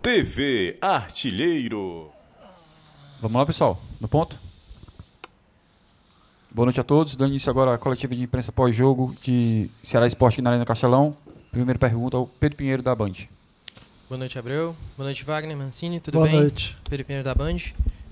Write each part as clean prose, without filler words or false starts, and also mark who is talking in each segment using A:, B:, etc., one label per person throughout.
A: TV Artilheiro.
B: Vamos lá, pessoal, no ponto. Boa noite a todos. Dando início agora à coletiva de imprensa pós-jogo de Ceará Esporte na Arena Castelão. Primeira pergunta ao Pedro Pinheiro da Band.
C: Boa noite, Abreu. Boa noite, Wagner Mancini. Tudo bem?
D: Boa noite.
C: Pedro Pinheiro da Band.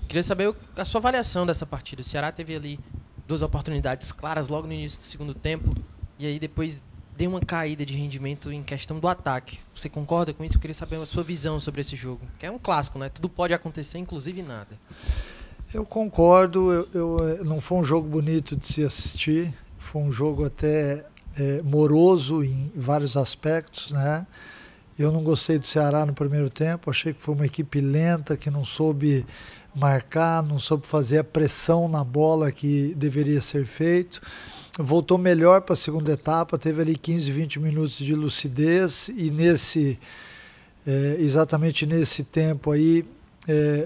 C: Queria saber a sua avaliação dessa partida. O Ceará teve ali duas oportunidades claras logo no início do segundo tempo e aí depois deu uma caída de rendimento em questão do ataque. Você concorda com isso? Eu queria saber a sua visão sobre esse jogo. Que é um clássico, né? Tudo pode acontecer, inclusive nada.
D: Eu concordo. Não foi um jogo bonito de se assistir. Foi um jogo até moroso em vários aspectos, né? Eu não gostei do Ceará no primeiro tempo. Achei que foi uma equipe lenta, que não soube marcar, não soube fazer a pressão na bola que deveria ser feito. Voltou melhor para a segunda etapa, teve ali 15, 20 minutos de lucidez e exatamente nesse tempo aí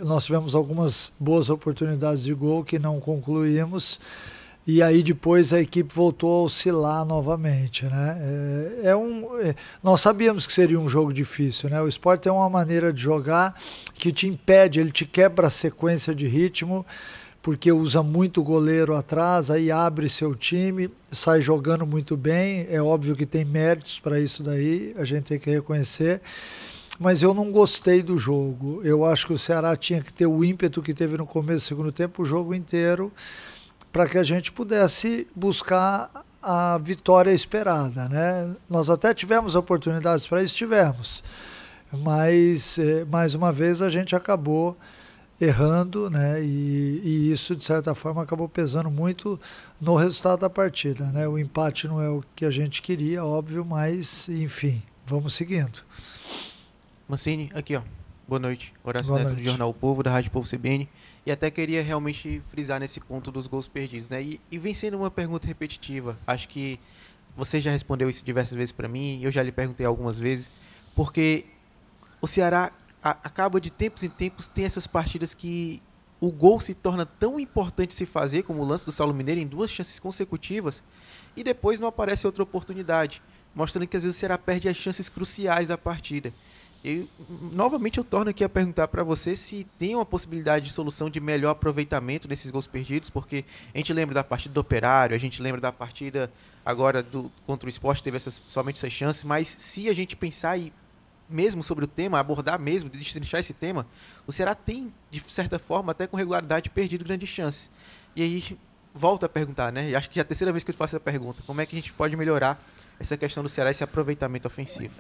D: nós tivemos algumas boas oportunidades de gol que não concluímos e aí depois a equipe voltou a oscilar novamente, né? Nós sabíamos que seria um jogo difícil, né? O Sport tem uma maneira de jogar que te impede, ele te quebra a sequência de ritmo, porque usa muito goleiro atrás, aí abre seu time, sai jogando muito bem, é óbvio que tem méritos para isso daí, a gente tem que reconhecer, mas eu não gostei do jogo. Eu acho que o Ceará tinha que ter o ímpeto que teve no começo do segundo tempo, o jogo inteiro, para que a gente pudesse buscar a vitória esperada, né? Nós até tivemos oportunidades para isso, tivemos, mas mais uma vez a gente acabou errando, né? E isso de certa forma acabou pesando muito no resultado da partida, né? O empate não é o que a gente queria, óbvio, mas enfim, vamos seguindo.
E: Mancini, aqui ó, boa noite, Horácio
D: Boa
E: Neto
D: noite.
E: do Jornal O Povo, da Rádio Povo CBN, e até queria realmente frisar nesse ponto dos gols perdidos, né? E vem sendo uma pergunta repetitiva, acho que você já respondeu isso diversas vezes para mim, eu já lhe perguntei algumas vezes, porque o Ceará acaba de tempos em tempos ter essas partidas que o gol se torna tão importante se fazer, como o lance do Saulo Mineiro em 2 chances consecutivas, e depois não aparece outra oportunidade, mostrando que às vezes o Ceará perde as chances cruciais da partida. Novamente eu torno aqui a perguntar para você se tem uma possibilidade de solução de melhor aproveitamento desses gols perdidos, porque a gente lembra da partida do Operário, a gente lembra da partida agora contra o Sport, teve somente essas chances, mas se a gente pensar mesmo sobre o tema, abordar mesmo, destrinchar esse tema, o Ceará tem, de certa forma, até com regularidade, perdido grandes chances. E aí, volto a perguntar, né? Acho que já é a terceira vez que eu faço essa pergunta. Como é que a gente pode melhorar essa questão do Ceará, esse aproveitamento ofensivo?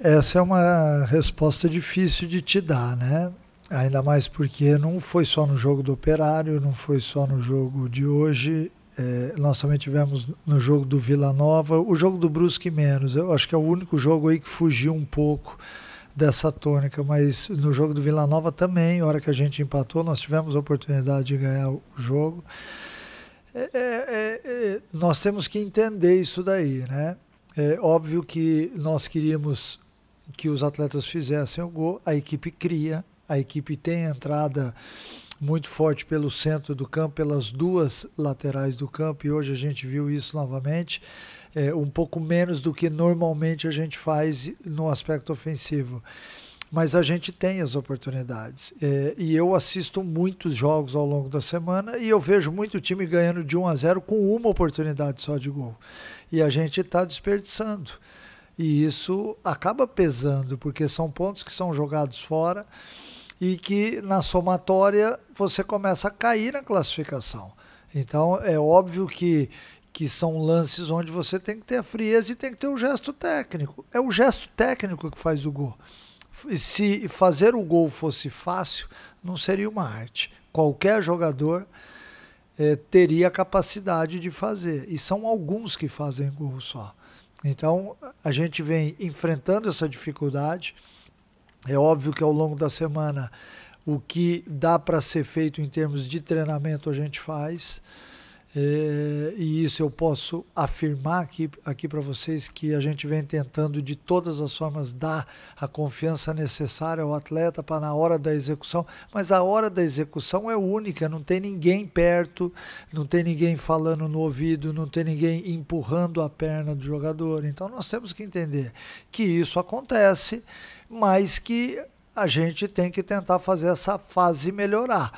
D: Essa é uma resposta difícil de te dar, né? Ainda mais porque não foi só no jogo do Operário, não foi só no jogo de hoje. Nós também tivemos no jogo do Vila Nova, o jogo do Brusque menos, eu acho que é o único jogo aí que fugiu um pouco dessa tônica, mas no jogo do Vila Nova também, a hora que a gente empatou, nós tivemos a oportunidade de ganhar o jogo. Nós temos que entender isso daí, né? É óbvio que nós queríamos que os atletas fizessem o gol, a equipe cria, a equipe tem entrada muito forte pelo centro do campo, pelas duas laterais do campo, e hoje a gente viu isso novamente, um pouco menos do que normalmente a gente faz no aspecto ofensivo. Mas a gente tem as oportunidades. E eu assisto muitos jogos ao longo da semana e eu vejo muito time ganhando de 1-0 com uma oportunidade só de gol. E a gente está desperdiçando. E isso acaba pesando, porque são pontos que são jogados fora e que na somatória você começa a cair na classificação. Então é óbvio que são lances onde você tem que ter a frieza e tem que ter o gesto técnico. É o gesto técnico que faz o gol. Se fazer o gol fosse fácil, não seria uma arte. Qualquer jogador teria a capacidade de fazer. E são alguns que fazem gol só. Então a gente vem enfrentando essa dificuldade. É óbvio que ao longo da semana o que dá para ser feito em termos de treinamento a gente faz. E isso eu posso afirmar aqui para vocês que a gente vem tentando de todas as formas dar a confiança necessária ao atleta para na hora da execução, mas a hora da execução é única, não tem ninguém perto, não tem ninguém falando no ouvido, não tem ninguém empurrando a perna do jogador. Então nós temos que entender que isso acontece, mas que a gente tem que tentar fazer essa fase melhorar.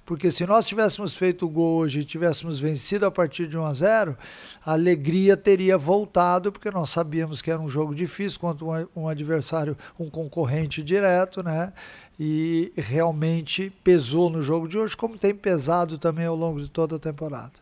D: Porque se nós tivéssemos feito o gol hoje e tivéssemos vencido a partir de 1-0, a alegria teria voltado, porque nós sabíamos que era um jogo difícil contra um adversário, um concorrente direto, né? E realmente pesou no jogo de hoje, como tem pesado também ao longo de toda a temporada.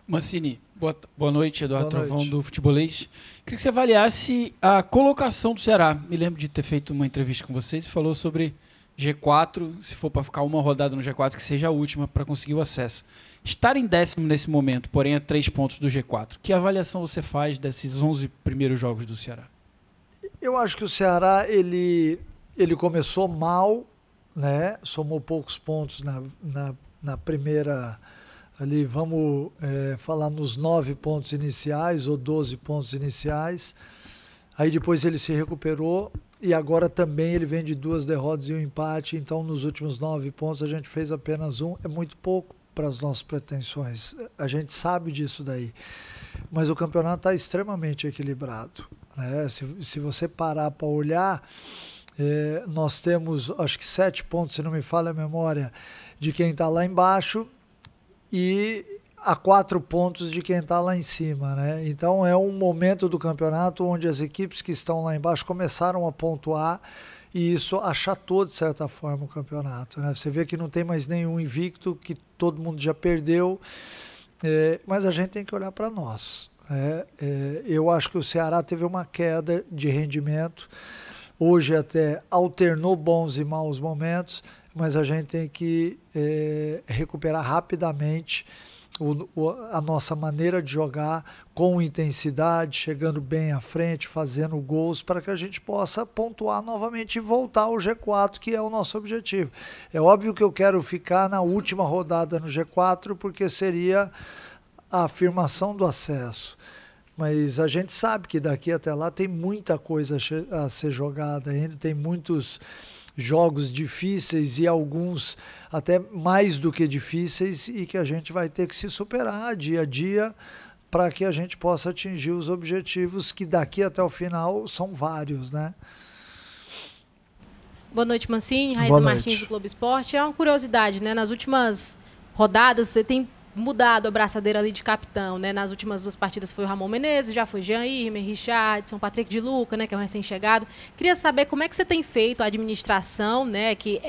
B: Mancini, boa noite, Eduardo
D: Boa
B: Trovão
D: noite.
B: do Futebolês. Queria que você avaliasse a colocação do Ceará. Me lembro de ter feito uma entrevista com vocês e falou sobre G4, se for para ficar uma rodada no G4, que seja a última para conseguir o acesso. Estar em 10º nesse momento, porém a 3 pontos do G4. Que avaliação você faz desses 11 primeiros jogos do Ceará?
D: Eu acho que o Ceará, ele começou mal, né? Somou poucos pontos na primeira... Ali, vamos falar nos 9 pontos iniciais ou 12 pontos iniciais. Aí depois ele se recuperou e agora também ele vem de 2 derrotas e um empate. Então, nos últimos 9 pontos, a gente fez apenas 1. É muito pouco para as nossas pretensões. A gente sabe disso daí. Mas o campeonato está extremamente equilibrado, né? Se você parar para olhar, nós temos, acho que 7 pontos, se não me falha a memória, de quem está lá embaixo, e a 4 pontos de quem está lá em cima, né? Então é um momento do campeonato onde as equipes que estão lá embaixo começaram a pontuar e isso achatou de certa forma o campeonato, né? Você vê que não tem mais nenhum invicto, que todo mundo já perdeu, mas a gente tem que olhar para nós. Eu acho que o Ceará teve uma queda de rendimento, hoje até alternou bons e maus momentos, mas a gente tem que recuperar rapidamente a nossa maneira de jogar com intensidade, chegando bem à frente, fazendo gols, para que a gente possa pontuar novamente e voltar ao G4, que é o nosso objetivo. É óbvio que eu quero ficar na última rodada no G4, porque seria a afirmação do acesso. Mas a gente sabe que daqui até lá tem muita coisa a ser jogada ainda, tem muitos jogos difíceis e alguns até mais do que difíceis e que a gente vai ter que se superar dia a dia para que a gente possa atingir os objetivos que daqui até o final são vários, né?
F: Boa noite, Mancini. Raíssa Martins do Globo Esporte. É uma curiosidade, né? Nas últimas rodadas você tem mudado a braçadeira ali de capitão, né? Nas últimas 2 partidas foi o Ramon Menezes, já foi Jean Irmer, Richardson, Patrick de Luca, né? Que é um recém-chegado. Queria saber como é que você tem feito a administração, né? Que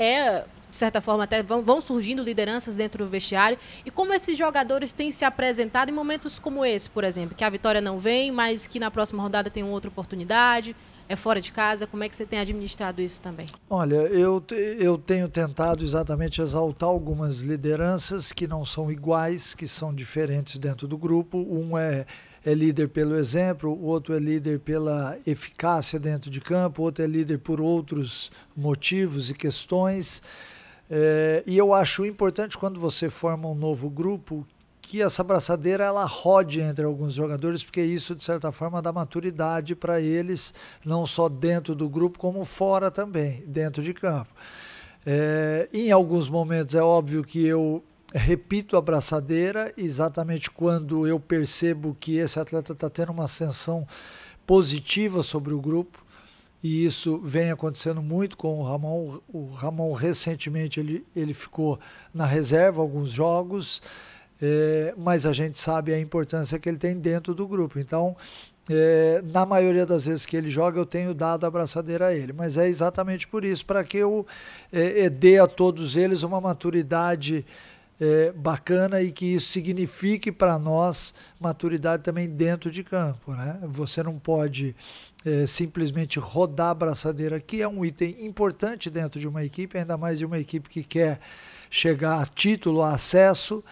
F: de certa forma, até vão surgindo lideranças dentro do vestiário. E como esses jogadores têm se apresentado em momentos como esse, por exemplo, que a vitória não vem, mas que na próxima rodada tem uma outra oportunidade, é fora de casa. Como é que você tem administrado isso também?
D: Olha, eu tenho tentado exatamente exaltar algumas lideranças que não são iguais, que são diferentes dentro do grupo. Um é líder pelo exemplo, o outro é líder pela eficácia dentro de campo, o outro é líder por outros motivos e questões. E eu acho importante, quando você forma um novo grupo, que essa braçadeira ela rode entre alguns jogadores, porque isso, de certa forma, dá maturidade para eles, não só dentro do grupo, como fora também, dentro de campo. Em alguns momentos é óbvio que eu repito a braçadeira exatamente quando eu percebo que esse atleta está tendo uma ascensão positiva sobre o grupo, e isso vem acontecendo muito com o Ramon. O Ramon, recentemente, ele ficou na reserva alguns jogos, mas a gente sabe a importância que ele tem dentro do grupo. Então, na maioria das vezes que ele joga, eu tenho dado a braçadeira a ele. Mas é exatamente por isso, para que eu dê a todos eles uma maturidade bacana e que isso signifique para nós maturidade também dentro de campo, né? Você não pode simplesmente rodar a braçadeira, que é um item importante dentro de uma equipe, ainda mais de uma equipe que quer chegar a título, a acesso,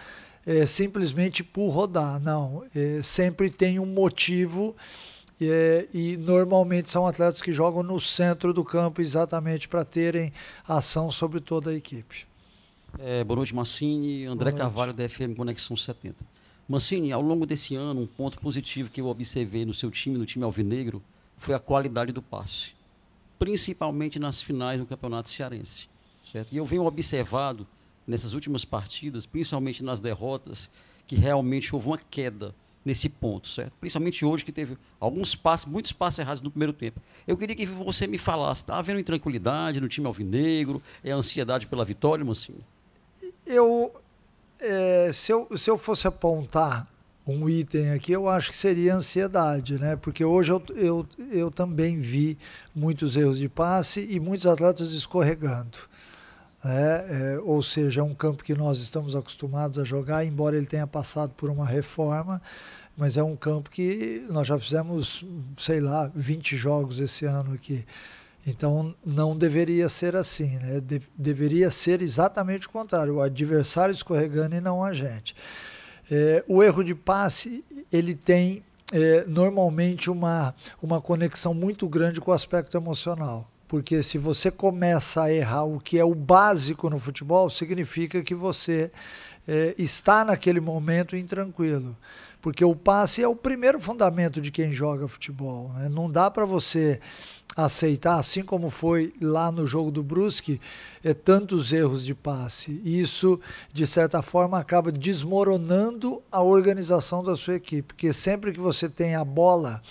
D: simplesmente por rodar. Não, sempre tem um motivo, e normalmente são atletas que jogam no centro do campo exatamente para terem ação sobre toda a equipe.
G: Boa noite, Mancini. André Carvalho, da FM Conexão 70. Mancini, ao longo desse ano, um ponto positivo que eu observei no seu time, no time alvinegro, foi a qualidade do passe, principalmente nas finais do Campeonato Cearense, certo? E eu venho observado nessas últimas partidas, principalmente nas derrotas, que realmente houve uma queda nesse ponto, certo? Principalmente hoje que teve muitos passes errados no primeiro tempo. Eu queria que você me falasse, está havendo intranquilidade no time alvinegro? É a ansiedade pela vitória, Mancini?
D: Se eu fosse apontar um item aqui, eu acho que seria ansiedade, né? Porque hoje eu também vi muitos erros de passe e muitos atletas escorregando. Ou seja, é um campo que nós estamos acostumados a jogar, embora ele tenha passado por uma reforma, mas é um campo que nós já fizemos, 20 jogos esse ano aqui. Então não deveria ser assim, né? Deveria ser exatamente o contrário, o adversário escorregando e não a gente. O erro de passe, ele tem normalmente uma conexão muito grande com o aspecto emocional. Porque se você começa a errar o que é o básico no futebol, significa que você está naquele momento intranquilo. Porque o passe é o primeiro fundamento de quem joga futebol, né? Não dá para você aceitar, assim como foi lá no jogo do Brusque, tantos erros de passe. Isso, de certa forma, acaba desmoronando a organização da sua equipe. Porque sempre que você tem a bola,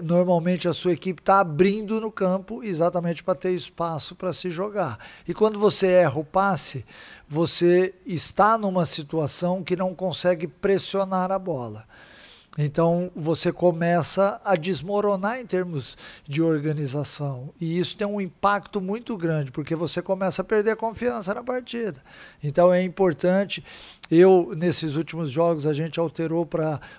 D: normalmente a sua equipe está abrindo no campo exatamente para ter espaço para se jogar. E quando você erra o passe, você está numa situação que não consegue pressionar a bola. Então você começa a desmoronar em termos de organização. E isso tem um impacto muito grande, porque você começa a perder a confiança na partida. Então é importante. Nesses últimos jogos, a gente alterou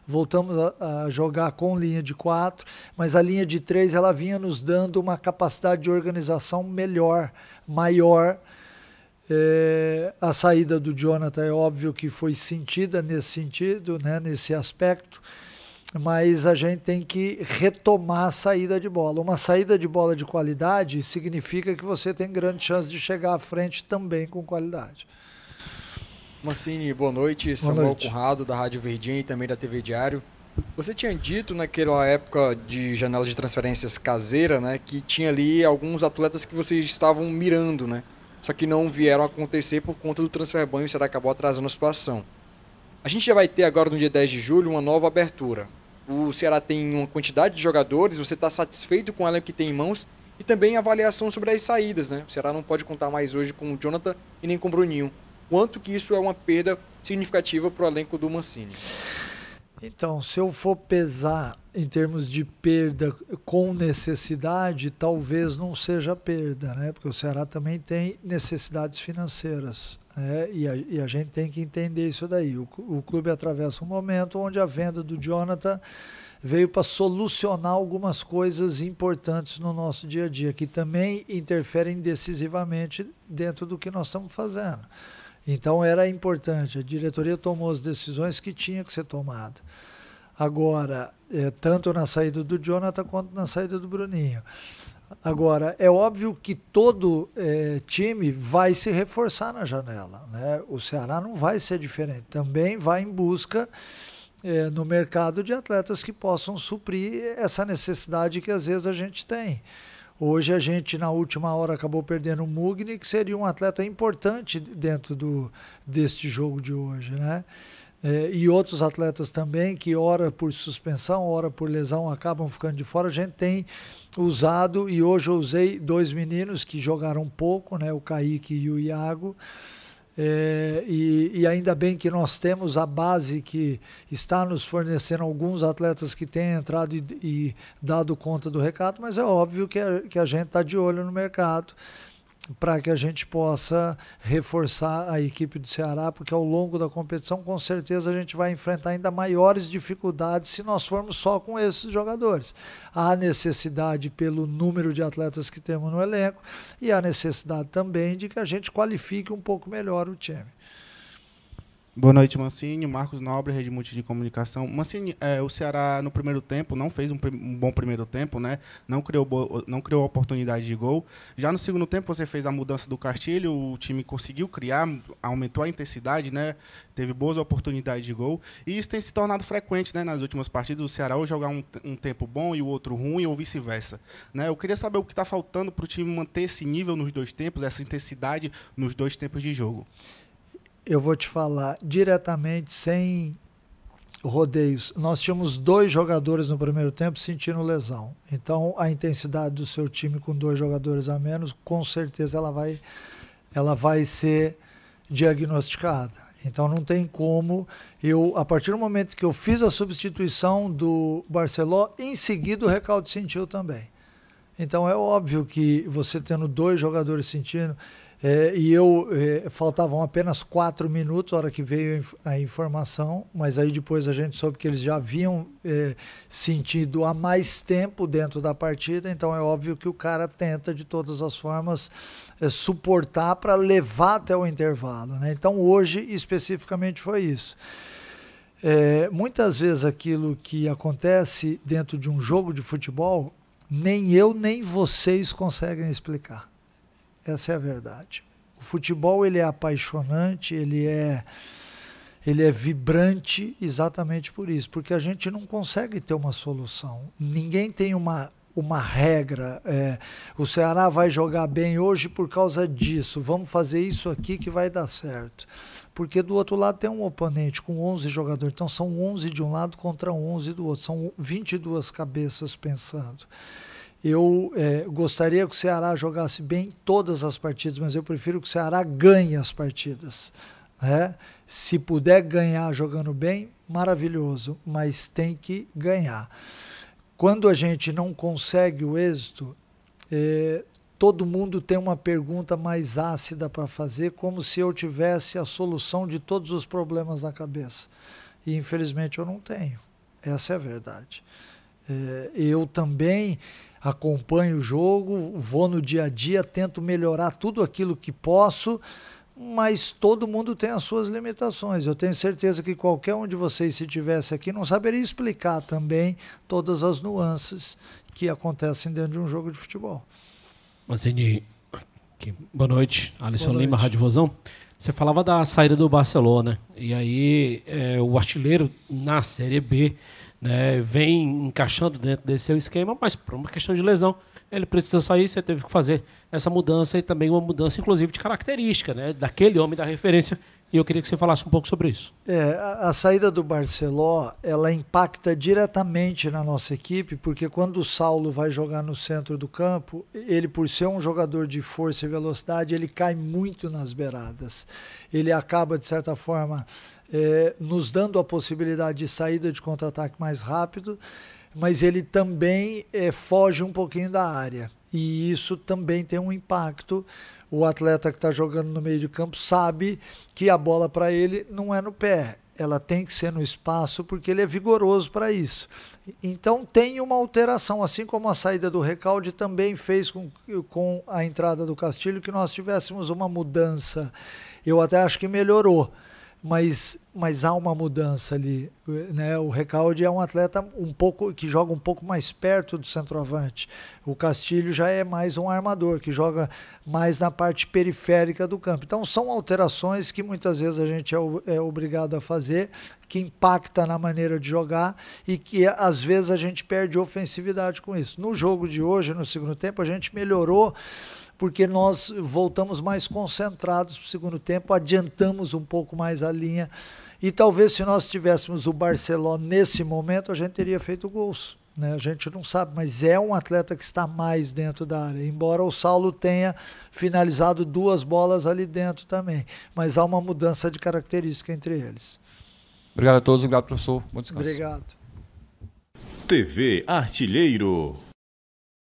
D: voltamos a jogar com linha de 4, mas a linha de 3 ela vinha nos dando uma capacidade de organização melhor, maior. A saída do Jonathan é óbvio que foi sentida nesse sentido, né, nesse aspecto, mas a gente tem que retomar a saída de bola. Uma saída de bola de qualidade significa que você tem grande chance de chegar à frente também com qualidade.
H: Mancini, boa noite. Samuel Conrado, da Rádio Verdinha e também da TV Diário. Você tinha dito naquela época de janela de transferências caseira, né, que tinha ali alguns atletas que vocês estavam mirando, né? Só que não vieram a acontecer por conta do transfer ban e o Ceará acabou atrasando a situação. A gente já vai ter agora no dia 10 de julho uma nova abertura. O Ceará tem uma quantidade de jogadores, você está satisfeito com o elenco que tem em mãos e também avaliação sobre as saídas, né? O Ceará não pode contar mais hoje com o Jonathan e nem com o Bruninho. Quanto que isso é uma perda significativa para o elenco do Mancini?
D: Então, se eu for pesar em termos de perda com necessidade, talvez não seja perda, né? Porque o Ceará também tem necessidades financeiras, né? E a gente tem que entender isso daí. O clube atravessa um momento onde a venda do Jonathan veio para solucionar algumas coisas importantes no nosso dia a dia, que também interferem decisivamente dentro do que nós estamos fazendo. Então era importante, a diretoria tomou as decisões que tinha que ser tomada. Agora, tanto na saída do Jonathan quanto na saída do Bruninho. Agora, é óbvio que todo time vai se reforçar na janela, né? O Ceará não vai ser diferente, também vai em busca no mercado de atletas que possam suprir essa necessidade que às vezes a gente tem. Hoje a gente, na última hora, acabou perdendo o Mugni, que seria um atleta importante dentro deste jogo de hoje, né? E outros atletas também, que ora por suspensão, ora por lesão, acabam ficando de fora. A gente tem usado, e hoje eu usei 2 meninos que jogaram pouco, né? O Kaique e o Iago. E ainda bem que nós temos a base que está nos fornecendo alguns atletas que têm entrado e dado conta do recado, mas é óbvio que a gente está de olho no mercado para que a gente possa reforçar a equipe do Ceará, porque ao longo da competição com certeza a gente vai enfrentar ainda maiores dificuldades se nós formos só com esses jogadores. Há necessidade pelo número de atletas que temos no elenco e há necessidade também de que a gente qualifique um pouco melhor o time.
I: Boa noite, Mancini. Marcos Nobre, Rede Multi de Comunicação. Mancini, o Ceará no primeiro tempo não fez um bom primeiro tempo, né? Não criou oportunidade de gol. Já no segundo tempo você fez a mudança do Castilho, o time conseguiu criar, aumentou a intensidade, né? Teve boas oportunidades de gol. E isso tem se tornado frequente, né? Nas últimas partidas, o Ceará ou jogar um tempo bom e o outro ruim, ou vice-versa, né? Eu queria saber o que está faltando para o time manter esse nível nos dois tempos, essa intensidade nos dois tempos de jogo.
D: Eu vou te falar diretamente, sem rodeios, nós tínhamos 2 jogadores no primeiro tempo sentindo lesão. Então, a intensidade do seu time com 2 jogadores a menos, com certeza ela vai ser diagnosticada. Então, não tem como a partir do momento que eu fiz a substituição do Barceló, em seguida o Recalde sentiu também. Então, é óbvio que você tendo 2 jogadores sentindo, faltavam apenas 4 minutos, a hora que veio a informação, mas aí depois a gente soube que eles já haviam sentido há mais tempo dentro da partida, então é óbvio que o cara tenta de todas as formas suportar para levar até o intervalo, né? Então hoje especificamente foi isso. Muitas vezes aquilo que acontece dentro de um jogo de futebol, nem eu nem vocês conseguem explicar. Essa é a verdade. O futebol ele é apaixonante, ele é vibrante exatamente por isso, porque a gente não consegue ter uma solução. Ninguém tem uma regra. O Ceará vai jogar bem hoje por causa disso, vamos fazer isso aqui que vai dar certo. Porque do outro lado tem um oponente com 11 jogadores, então são 11 de um lado contra 11 do outro, são 22 cabeças pensando. Eu gostaria que o Ceará jogasse bem todas as partidas, mas eu prefiro que o Ceará ganhe as partidas, né? Se puder ganhar jogando bem, maravilhoso, mas tem que ganhar. Quando a gente não consegue o êxito, todo mundo tem uma pergunta mais ácida para fazer, como se eu tivesse a solução de todos os problemas na cabeça. E infelizmente eu não tenho. Essa é a verdade. Eu também acompanho o jogo, vou no dia a dia, tento melhorar tudo aquilo que posso, mas todo mundo tem as suas limitações. Eu tenho certeza que qualquer um de vocês, se estivesse aqui, não saberia explicar também todas as nuances que acontecem dentro de um jogo de futebol.
J: Mancini, boa noite. Alisson Lima, Rádio Vozão. Você falava da saída do Barcelona, e aí o artilheiro na Série B, né, vem encaixando dentro desse seu esquema, mas por uma questão de lesão, ele precisou sair, você teve que fazer essa mudança e também uma mudança, inclusive, de característica, né, daquele homem da referência, e eu queria que você falasse um pouco sobre isso.
D: A saída do Barceló, ela impacta diretamente na nossa equipe, porque quando o Saulo vai jogar no centro do campo, ele, por ser um jogador de força e velocidade, ele cai muito nas beiradas. Ele acaba, de certa forma, nos dando a possibilidade de saída de contra-ataque mais rápido, mas ele também foge um pouquinho da área. E isso também tem um impacto. O atleta que está jogando no meio de campo sabe que a bola para ele não é no pé, ela tem que ser no espaço, porque ele é vigoroso para isso. Então tem uma alteração, assim como a saída do Recalde também fez com a entrada do Castilho, que nós tivéssemos uma mudança. Eu até acho que melhorou, mas há uma mudança ali, né? O Recalde é um atleta que joga um pouco mais perto do centroavante. O Castilho já é mais um armador, que joga mais na parte periférica do campo. Então são alterações que muitas vezes a gente é obrigado a fazer, que impacta na maneira de jogar e que às vezes a gente perde ofensividade com isso. No jogo de hoje, no segundo tempo, a gente melhorou, porque nós voltamos mais concentrados para o segundo tempo, adiantamos um pouco mais a linha, e talvez se nós tivéssemos o Barcelona nesse momento, a gente teria feito gols, né? A gente não sabe, mas é um atleta que está mais dentro da área, embora o Saulo tenha finalizado 2 bolas ali dentro também, mas há uma mudança de característica entre eles.
H: Obrigado a todos, obrigado professor, bom descanso.
D: Obrigado.
A: TV Artilheiro.